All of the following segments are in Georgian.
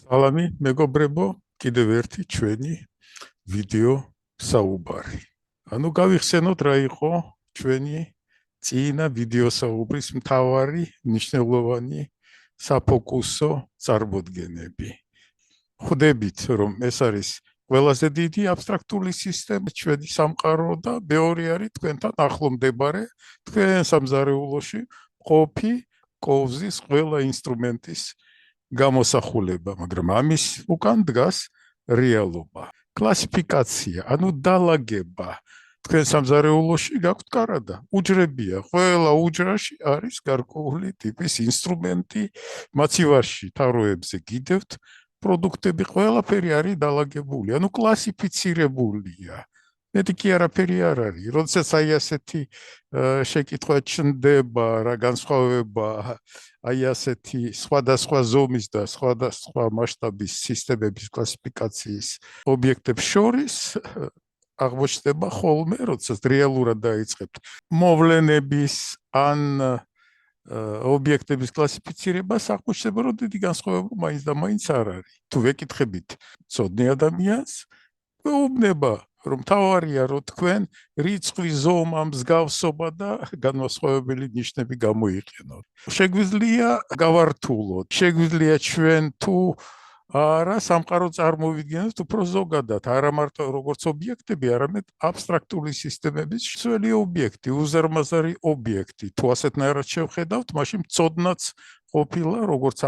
სალამი მეგობრებო, კიდევ ერთი ჩვენი ვიდეო საუბარი. გავიხსენოთ რა იყო ჩვენი წინა ვიდეო საუბრის მთავარი მნიშვნელოვანი საფოკუსო წარმოდგენები. ხვდებით, რომ ეს არის ყველაზე დიდი აბსტრაქტული სისტემა ჩვენი სამყარო და მეორე არის თქვენთან ახლო მდებარე თქვენ სამზარეულოში ყოფი კოვზის ყველა ინსტრუმენტის გამოსახულება, მაგრამ ამის უკან დგას რეალობა. კლასიფიკაცია, დალაგება. თქვენ სამზარეულოში გაქვთ კარადა, უჯრებია, ყველა უჯრაში არის გარკვეული ტიპის ინსტრუმენტი, მაცივარში თაროებზე გიდევთ პროდუქტები, ყველაფერი არის დალაგებული, კლასიფიცირებულია. მეტი კი არაფერი არ არის. როდესაც ასეთი შეკითხვა ჩნდება, რა განსხვავება ასეთი სხვადასხვა ზომის და სხვადასხვა მასშტაბის სისტემების კლასიფიკაციის ობიექტებს შორის, აღმოჩნდება ხოლმე, როდესაც რეალურად დაიწყებთ მოვლენების ან ობიექტების კლასიფიცირებას, აღმოჩნდება, რომ დიდი განსხვავება მაინც და მაინც არ არის. თუ ვეკითხებით ცოდნე ადამიანს, გვეუბნება, რომ თავარია, რომ თქვენ რიცხვის ზომა, მსგავსობა და განმასხვავებელი ნიშნები გამოიყენოთ. შეგვიძლია გავართულოთ, შეგვიძლია ჩვენ თუ არა სამყარო წარმოვიდგინოთ უფრო ზოგადად, არა მარტო როგორც ობიექტები, არამედ აბსტრაქტული სისტემების შეცვლილი ობიექტი, უზარმაზარი ობიექტი. თუ ასეთნაირად შევხედავთ, მაშინ ცოდნაც ყოფილა როგორც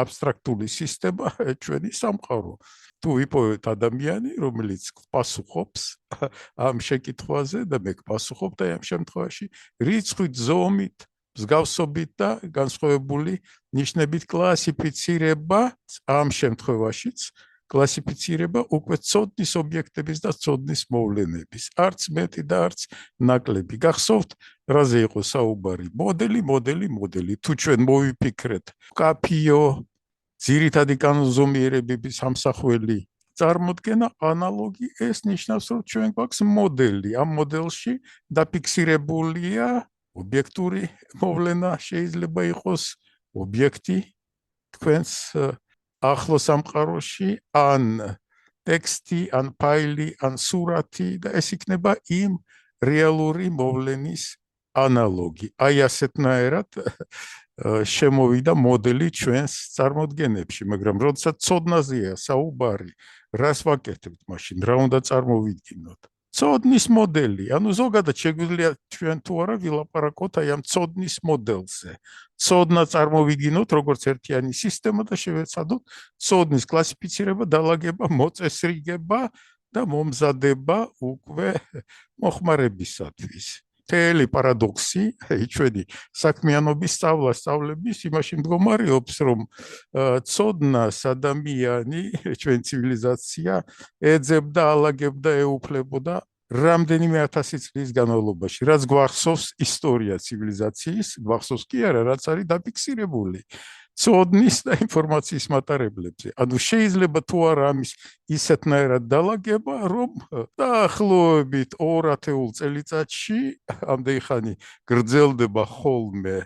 აბსტრაქტული სისტემა ჩვენი სამყარო. თუ ვიპოვეთ ადამიანი, რომელიც პასუხობს ამ შეკითხვაზე და მე ვპასუხობ და ამ შემთხვევაში რიცხვით, ზომით, მსგავსობით და განსხვავებული ნიშნებით კლასიფიცირება, ამ შემთხვევაშიც კლასიფიცირება უკვე ცოდნის ობიექტების და ცოდნის მოვლენების. არც მეტი და არც ნაკლები. გახსოვთ, რაზე იყო საუბარი? მოდელი. თუ ჩვენ მოვიფიქრეთ, კაფიო, ძირითადი კანონზომიერებების ამსახველი წარმოდგენა, ანალოგი, ეს ნიშნავს, რომ ჩვენ გვაქვს მოდელი. ამ მოდელში დაფიქსირებულია ობიექტური მოვლენა, შეიძლება იყოს ობიექტი თქვენს ახლო სამყაროში, ან ტექსტი, ან ფაილი, ან სურათი და ეს იქნება იმ რეალური მოვლენის ანალოგი. ასეთნაირად შემოვიდა მოდელი ჩვენს წარმოდგენებში, მაგრამ როდესაც ცოდნაზეა საუბარი, რას ვაკეთებთ მაშინ, რა უნდა წარმოვიდგინოთ? ცოდნის მოდელი, ზოგადად შეგვიძლია ჩვენ თუ არა ვილაპარაკოთ ამ ცოდნის მოდელზე. ცოდნა წარმოვიდგინოთ როგორც ერთიანი სისტემა და შევეცადოთ ცოდნის კლასიფიცირება, დალაგება, მოწესრიგება და მომზადება უკვე მოხმარებისათვის. მთელი პარადოქსი ჩვენი საქმიანობის სწავლების იმაში მდგომარეობს, რომ ცოდნას ადამიანი, ჩვენი ცივილიზაცია ეძებდა, ალაგებდა, ეუფლებოდა რამდენიმე ათასი წლის განმავლობაში, რაც გვახსოვს ისტორია ცივილიზაციის, გვახსოვს კი არა, რაც არის დაფიქსირებული ცოდნის და ინფორმაციის მატარებლებზე. შეიძლება თუ არა ამის ისეთნაირად დალაგება, რომ დაახლოებით 2 წელიწადში ამდენი ხანი გრძელდება ხოლმე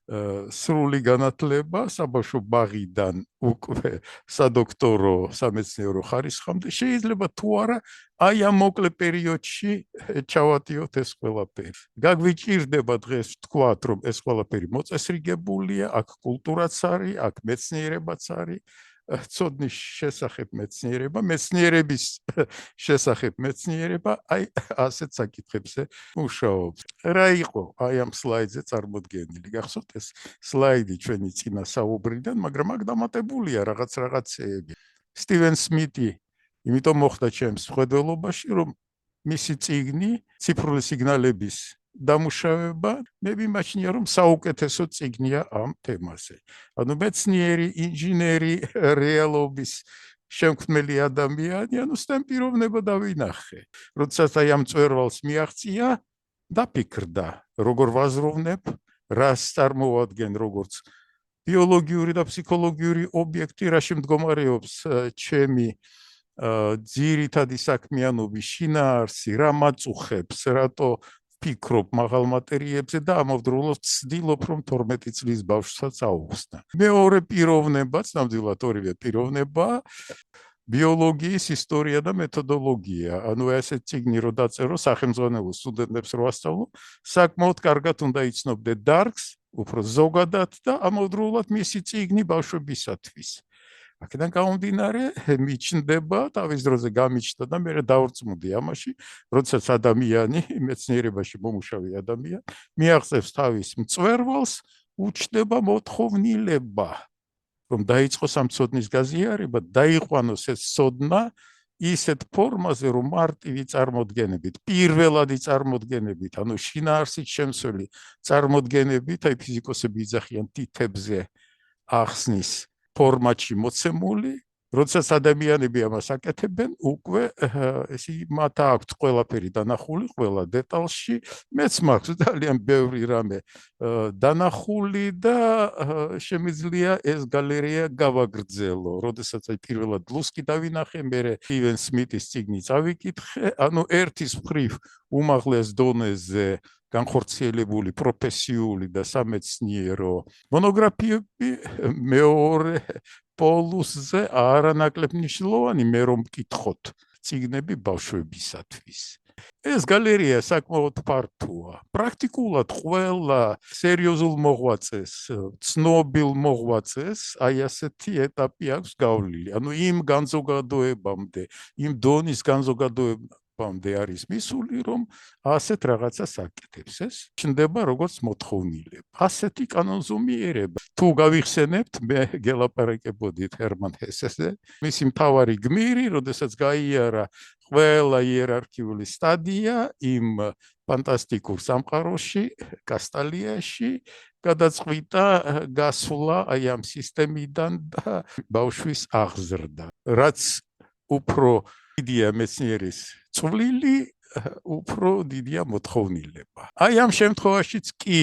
სრული განათლება საბავშვო ბაღიდან უკვე სადოქტორო სამეცნიერო ხარისხამდე, შეიძლება თუ არა ამ მოკლე პერიოდში ჩავატიოთ ეს ყველაფერი. გაგვიჭირდება დღეს ვთქვათ, რომ ეს ყველაფერი მოწესრიგებულია, აქ კულტურაც არის, აქ მეცნიერებაც არის, ცოდნის შესახებ მეცნიერება, მეცნიერების შესახებ მეცნიერება, ასეთ საკითხებზე მუშაობს. რა იყო ამ სლაიდზე წარმოდგენილი? გახსოვთ ეს სლაიდი ჩვენი წინა საუბრიდან, მაგრამ აქ დამატებულია რაღაცეები. სტივენ სმიტი იმიტომ მოხდა ჩემს მხედველობაში, რომ მისი წიგნი ციფრული სიგნალების დამუშავება, მე მიმაჩნია, რომ საუკეთესო წიგნია ამ თემაზე. მეცნიერი, ინჟინერი, რეალობის შემქმნელი ადამიანი, სტემპიროვნება დავინახე. როდესაც ამ მწვერვალს მიაღწია, დაფიქრდა, როგორ ვაზროვნებ, რას წარმოვადგენ როგორც ბიოლოგიური და ფსიქოლოგიური ობიექტი, რაში მდგომარეობს ჩემი ძირითადი საქმიანობის შინაარსი, რა მაწუხებს, რატო ფიქრობ მაღალ მატერიებზე და ამავდროულად ვცდილობ რომ 12 წლის ბავშვსაც აუხსნა. მეორე პიროვნებაც, ნამდვილად ორივე პიროვნება ბიოლოგიის ისტორია და მეთოდოლოგია. ანუ ესეთ წიგნი რო დაწერო სახელმძღვანელო სტუდენტებს რო ასწავლო, საკმაოდ კარგად უნდა იცნობდე დარგს, უფრო ზოგადად და ამავდროულად მისი წიგნი ბავშვებისათვის. აქედან გამომდინარე, მიჩნდება, თავის დროზე გამიჩნდა და მე დავრწმუნდი ამაში, როდესაც ადამიანი, მეცნიერებაში მომუშავე ადამიანი, მიაღწევს თავის მწვერვალს, უჩნდება მოთხოვნილება, რომ დაიწყოს ამ ცოდნის გაზიარება, დაიყვანოს ეს ცოდნა ისეთ ფორმაზე, რომ მარტივი წარმოდგენებით, პირველადი წარმოდგენებით, ანუ შინაარსით შემცველი წარმოდგენებით, აი ფიზიკოსები იძახიან თითებზე ახსნის ფორმატში მოცემული, როდესაც ადამიანები ამას აკეთებენ, უკვე მათ აქვთ ყველაფერი დანახული, ყველა დეტალში, მეც მაქვს ძალიან ბევრი რამე დანახული და შემიძლია ეს გალერეა გავაგრძელო. როდესაც აი პირველად ლუსკი დავინახე, მერე ივენ სმიტის წიგნი წავიკითხე, ანუ ერთის მხრივ უმაღლეს დონეზე განხორციელებული პროფესიული და სამეცნიერო მონოგრაფიები, მეორე პოლუსზე არანაკლებ მნიშვნელოვანი, მე რომ მკითხოთ წიგნები ბავშვებისათვის. ეს გალერეა საკმაოდ ფართოა. პრაქტიკულად ყველა სერიოზულ მოღვაწეს, ცნობილ მოღვაწეს, აი ასეთი ეტაპი აქვს გავლილი. ანუ იმ განზოგადოებამდე, იმ დონის განზოგადოებამდე არის მისული, რომ ასეთ რაღაცას აკეთებს. ეს ჩნდება როგორც მოთხოვნილება. ასეთი კანონზომიერება. თუ გავიხსენებთ, მე გელაპარაკებოდით ჰერმან ჰესეზე, მისი მთავარი გმირი, როდესაც გაიარა ყველა იერარქიული სტადია იმ ფანტასტიკურ სამყაროში, კასტალიაში, გადაწყვიტა გასვლა აი ამ სისტემიდან და ბავშვის აღზრდა. რაც უფრო დიდია მეცნიერის წვლილი, უფრო დიდია მოთხოვნილება. აი ამ შემთხვევაშიც კი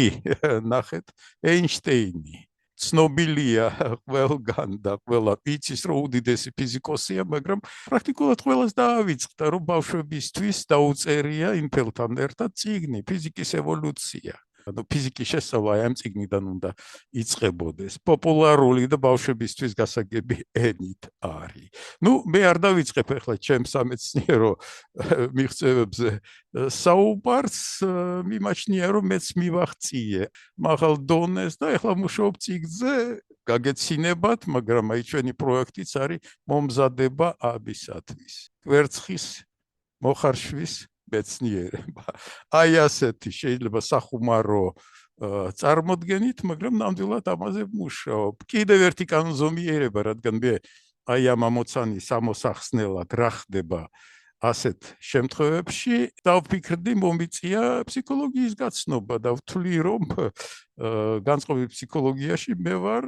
ნახეთ ეინშტეინი. ცნობილია ყველგან და ყველა იცის, რომ უდიდესი ფიზიკოსია, მაგრამ პრაქტიკულად ყველას დაავიწყდა, რომ ბავშვებისთვის დაუწერია ინფელთან ერთად წიგნი ფიზიკის ევოლუცია. ანუ ფიზიკის შესწავლა ამ წიგნიდან უნდა იწყებოდეს. პოპულარული და ბავშვებისთვის გასაგები ენით არის. ნუ მე არ დავიწყებ ახლა ჩემს სამეცნიერო მიღწევებზე საუბარს, მიმაჩნია რომ მეც მივახციე მაღალ დონეს და ახლა მუშაობ წიგნზე, გაგეცინებათ, მაგრამ აი ჩვენი პროექტიც არის მომზადება ამისათვის. კვერცხის მოხარშვის მეცნიერება. აი ასეთი შეიძლება სახუმარო წარმოდგენით, მაგრამ ნამდვილად ამაზე ვმუშაობ. კიდევ ერთი კანონზომიერება, რადგან მე აი ამ ამოცანის ამოსახსნელად რა ხდება ასეთ შემთხვევებში, დავფიქრდი, მომიწია ფსიქოლოგიის გაცნობა და ვთვლი, რომ განწყობილ ფსიქოლოგიაში მე ვარ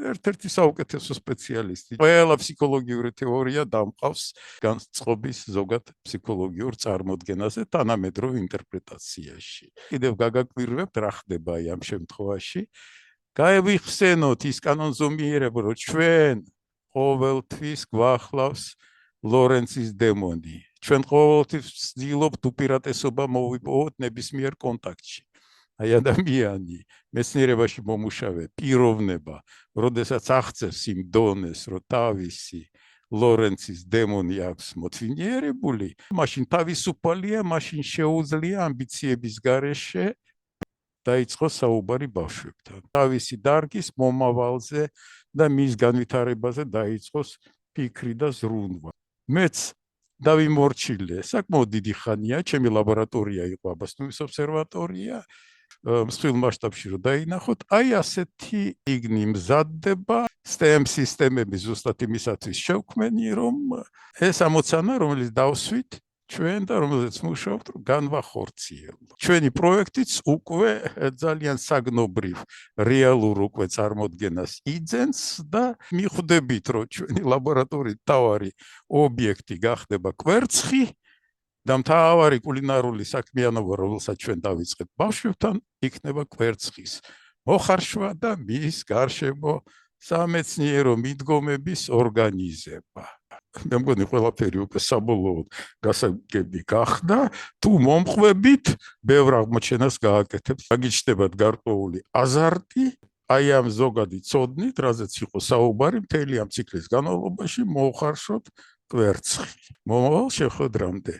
ერთ-ერთი საუკეთესო სპეციალისტი. ყველა ფსიქოლოგიური თეორია დამყავს განწყობის ზოგად ფსიქოლოგიურ წარმოდგენაზე, თანამედროვე ინტერპრეტაციაში. კიდევ გაგაკვირვებთ რა ხდება ამ შემთხვევაში. გაევიხსენოთ ის კანონზომიერება, რომ ჩვენ ყოველთვის გვახლავს ლორენცის დემონი. ჩვენ ყოველთვის ვცდილობთ უპირატესობა მოვიპოვოთ ნებისმიერ კონტაქტში. აი ადამიანი, მეცნიერებაში მომუშავე პიროვნება, როდესაც აღწევს იმ დონეს, რომ თავისი ლორენცის დემონი აქვს მოთვინიერებული, მაშინ თავისუფალია, მაშინ შეუძლია ამბიციების გარეშე დაიწყოს საუბარი ბავშვებთან. თავისი დარგის მომავალზე და მის განვითარებაზე დაიწყოს ფიქრი და ზრუნვა. მეც დავიმორჩილე, საკმაოდ დიდი ხანია, ჩემი ლაბორატორია იყო აბასთუმის ობსერვატორია, მსხვილ მასშტაბში რომ დაინახოთ, აი ასეთი წიგნი მზადდება STEM სისტემების ზუსტად იმისათვის შევქმენი, რომ ეს ამოცანა, რომელიც დავსვით ჩვენ და რომელზეც მუშაობთ, განვახორციელოთ. ჩვენი პროექტიც უკვე ძალიან საგნობრივ რეალურ უკვე წარმოდგენას იძენს და მიხვდებით, რომ ჩვენი ლაბორატორიის მთავარი ობიექტი გახდება კვერცხი და მთავარი კულინარული საქმიანობა, რომელსაც ჩვენ დავიწყეთ ბავშვებთან, იქნება კვერცხის მოხარშვა და მის გარშემო სამეცნიერო მიდგომების ორგანიზება. მე მგონი ყველაფერი უკვე საბოლოოდ გასაგები გახდა, თუ მომხვებით ბევრ აღმოჩენას გააკეთებთ, გაგიჩნდებათ გარკვეული აზარტი, აი ამ ზოგადი ცოდნით, რაზეც იყო საუბარი მთელი ამ ციკლის განმავლობაში მოუხარშოთ კვერცხი. მომავალ შეხვედრამდე.